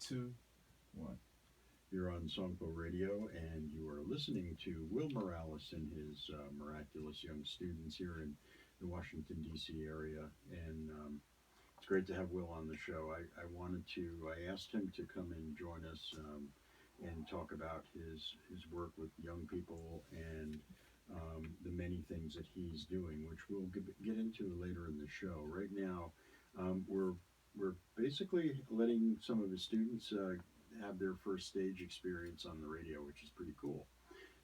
two, one. You're on Songpo Radio, and you are listening to Will Morales and his miraculous young students here in the Washington, D.C. area. And it's great to have Will on the show. I asked him to come and join us and talk about his work with young people and the many things that he's doing, which we'll get into later in the show. Right now, we're basically letting some of his students have their first stage experience on the radio, which is pretty cool.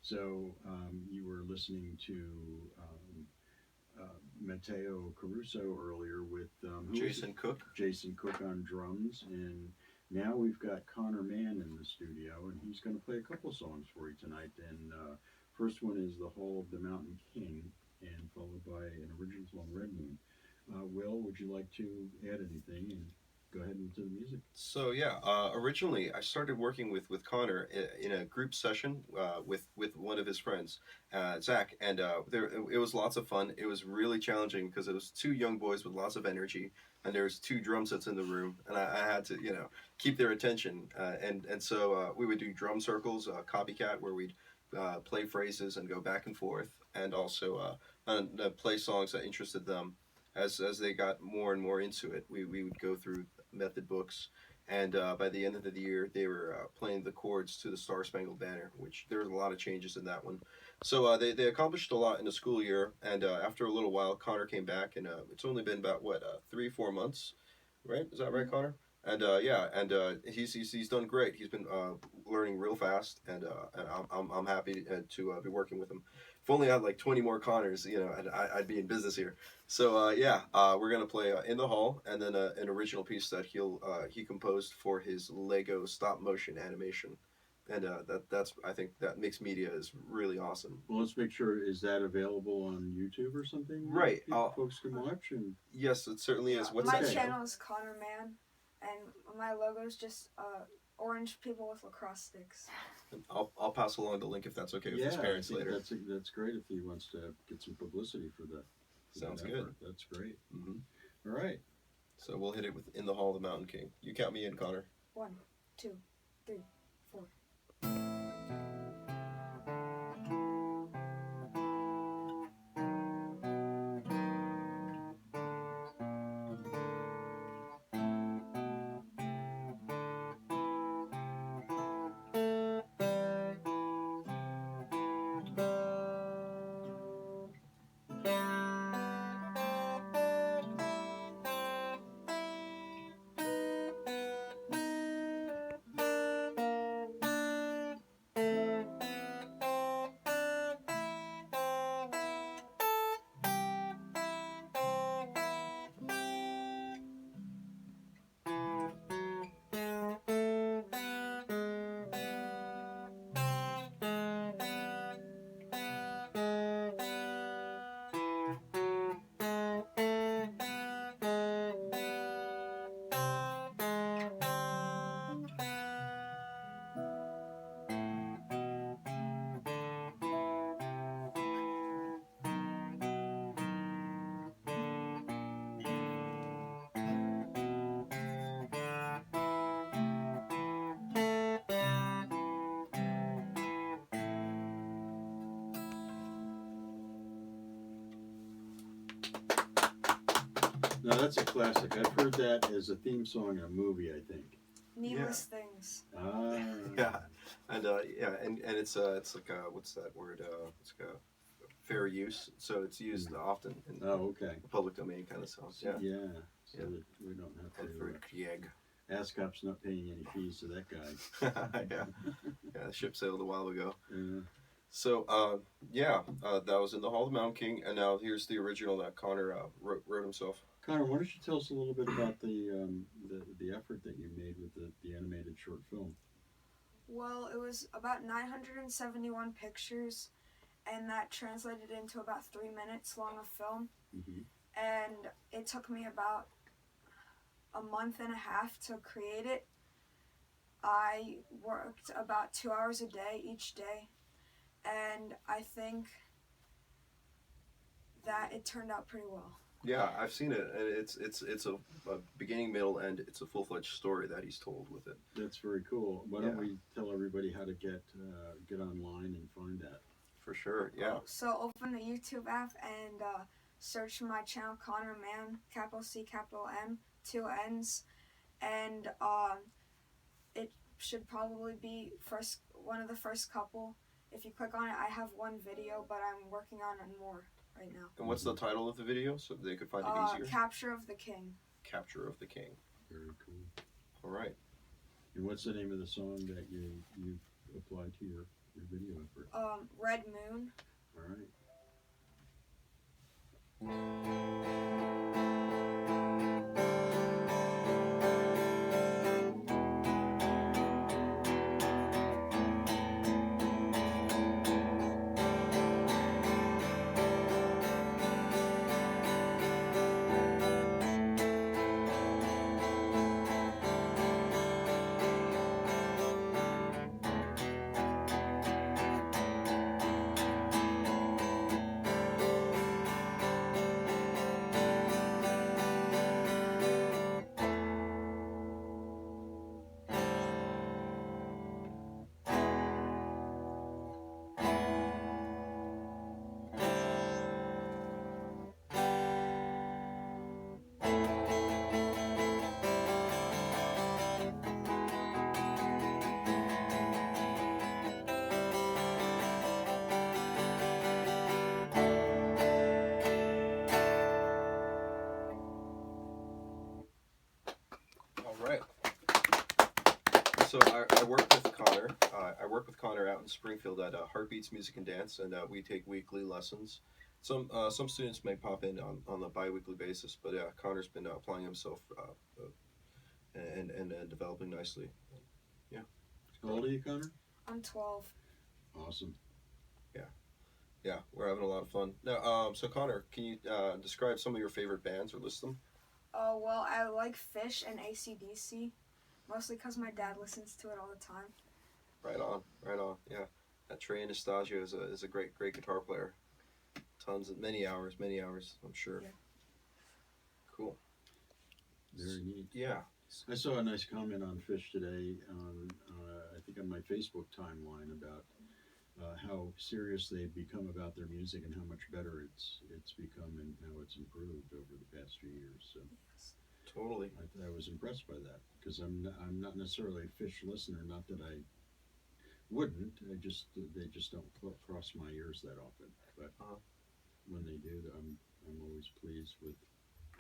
So you were listening to Matteo Caruso earlier with Jason Cook. Jason Cook on drums, and now we've got ConnorMann in the studio, and he's going to play a couple songs for you tonight. And first one is "The Hall of the Mountain King," and followed by an original song, "Red Moon." Will, would you like to add anything and go ahead into the music? So yeah, originally I started working with Connor in a group session with one of his friends, Zach, and it was lots of fun. It was really challenging because it was two young boys with lots of energy, and there's two drum sets in the room, and I had to keep their attention, and so we would do drum circles, copycat, where we'd play phrases and go back and forth, and also play songs that interested them. As they got more and more into it, we would go through method books, and by the end of the year, they were playing the chords to the Star Spangled Banner, which there was a lot of changes in that one. So they accomplished a lot in the school year, and after a little while, Connor came back, and it's only been about, 3-4 months, right? Is that right, Connor? And yeah, and he's done great. He's been learning real fast, and I'm happy to be working with him. If only I had like 20 more Connors, I'd be in business here. So yeah, we're gonna play "In the Hall," and then an original piece that he composed for his Lego stop motion animation, and that's I think that mixed media is really awesome. Well, let's make sure, is that available on YouTube or something? Right. Folks can watch. And Yes, it certainly is. What's my that? channel is ConnorMann, and my logo is just orange people with lacrosse sticks. I'll pass along the link if that's okay with his parents later. That's great if he wants to get some publicity for that. Sounds that good. effort. That's great. Mm-hmm. All right. So we'll hit it with "In the Hall of the Mountain King." You count me in, Connor. 1, 2, 3, 4. Now that's a classic. I've heard that as a theme song in a movie, I think. Needless things. Ah. Yeah, and it's like what's that word? It's like a fair use, so it's used often in Oh, okay. public domain kind of songs. Yeah. Yeah. So Yeah. that we don't have to. Edvard Grieg. ASCAP's not paying any fees to that guy. Yeah, the ship sailed a while ago. Yeah. So that was "In the Hall of the Mountain King," and now here's the original that Connor wrote himself. Connor, why don't you tell us a little bit about the effort that you made with the animated short film? Well, it was about 971 pictures, and that translated into about 3 minutes long of film. Mm-hmm. And it took me about a month and a half to create it. I worked about 2 hours a day each day, and I think that it turned out pretty well. Yeah, I've seen it, and it's a beginning, middle, end. It's a full-fledged story that he's told with it. That's very cool. Why don't Yeah. we tell everybody how to get online and find that? For sure. Yeah. So open the YouTube app and search my channel, ConnorMann, capital C, capital M, 2 N's, and it should probably be one of the first couple. If you click on it, I have one video, but I'm working on more right now. And what's the title of the video so they could find it easier? Capture of the King. Capture of the King. Very cool. All right. And what's the name of the song that you applied to your video effort? Red Moon. All right. So I work with Connor. I work with Connor out in Springfield at Heartbeats Music and Dance, and we take weekly lessons. Some students may pop in on a bi-weekly basis, but Connor's been applying himself and developing nicely. Yeah. How old are you, Connor? I'm 12. Awesome. Yeah, we're having a lot of fun. Now, so Connor, can you describe some of your favorite bands or list them? Oh, well, I like Fish and AC/DC, mostly because my dad listens to it all the time. Right on. Yeah, Trey Anastasio is a great guitar player. Many hours, I'm sure. Yeah. Cool. Very neat. Yeah. I saw a nice comment on Fish today on I think on my Facebook timeline about how serious they've become about their music and how much better it's become and how it's improved over the past few years. So Yes. Totally. I was impressed by that because I'm not necessarily a Fish listener. Not that I wouldn't. They just don't cross my ears that often. But when they do, I'm always pleased with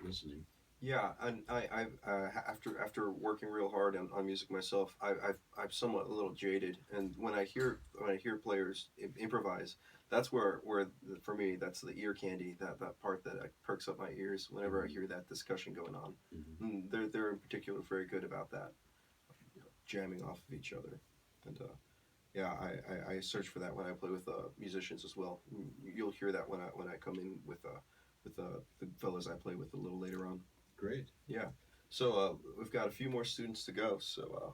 listening. Yeah, and I after working real hard on music myself, I'm somewhat a little jaded, and when I hear players improvise, that's where for me that's the ear candy, that part that perks up my ears whenever I hear that discussion going on. Mm-hmm. They're in particular very good about that, jamming off of each other, and yeah, I search for that when I play with musicians as well. You'll hear that when I come in with the fellas I play with a little later on. Great. Yeah. So we've got a few more students to go. So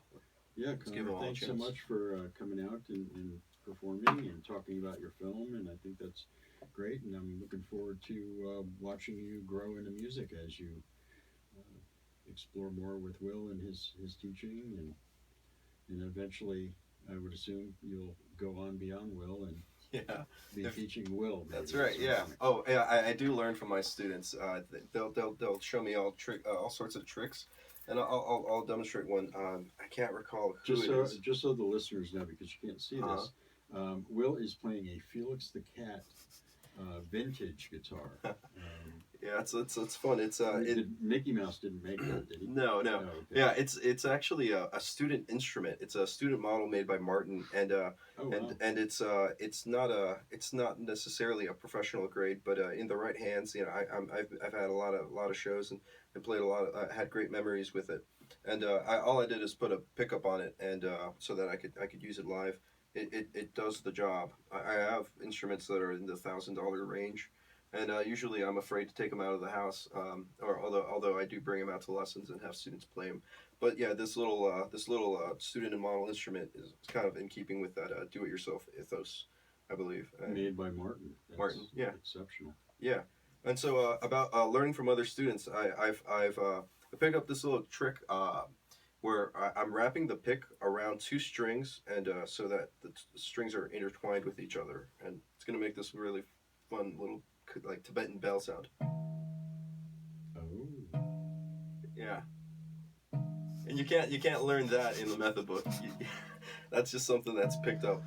yeah, give them Connor, all a thanks so chance. much for coming out and performing and talking about your film, and I think that's great, and I'm looking forward to watching you grow into music as you explore more with Will and his teaching, and eventually I would assume you'll go on beyond Will and be teaching Will. Maybe, That's right. Yeah. point. Oh, yeah. I do learn from my students. They'll show me all sorts of tricks, and I'll demonstrate one. I can't recall who it is. Just so the listeners know, because you can't see this, Will is playing a Felix the Cat vintage guitar. Yeah, it's fun. Mickey Mouse didn't make that, did he? No. Oh, okay. Yeah, it's actually a student instrument. It's a student model made by Martin, and and it's not necessarily a professional grade, but in the right hands, I've had a lot of shows and played a lot of had great memories with it, and all I did is put a pickup on it, and so that I could use it live. It does the job. I have instruments that are in the $1,000 range. And usually I'm afraid to take them out of the house, or although I do bring them out to lessons and have students play them. But yeah, this little student and model instrument is kind of in keeping with that do-it-yourself ethos, I believe. Made by Martin. That's Martin, yeah. Exceptional. Yeah, And so about learning from other students, I've picked up this little trick where I'm wrapping the pick around two strings, and so that the strings are intertwined with each other, and it's gonna make this really fun little like Tibetan bell sound. Oh. Yeah, and you can't learn that in the method book. That's just something that's picked up,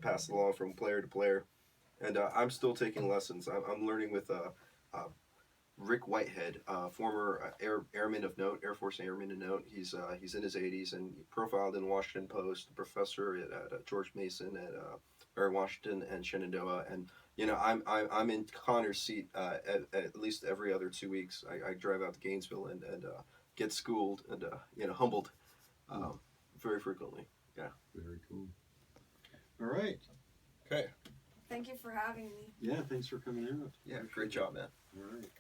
passed along from player to player, and I'm still taking lessons. I'm learning with Rick Whitehead, former airman of note, Air Force airman of note. He's in his 80s and profiled in the Washington Post, professor at George Mason at Washington and Shenandoah. And I'm in Connor's seat at least every other 2 weeks. I drive out to Gainesville and get schooled and humbled very frequently. Yeah. Very cool. All right. Okay. Thank you for having me. Yeah, thanks for coming out. Yeah. Great job, man. All right.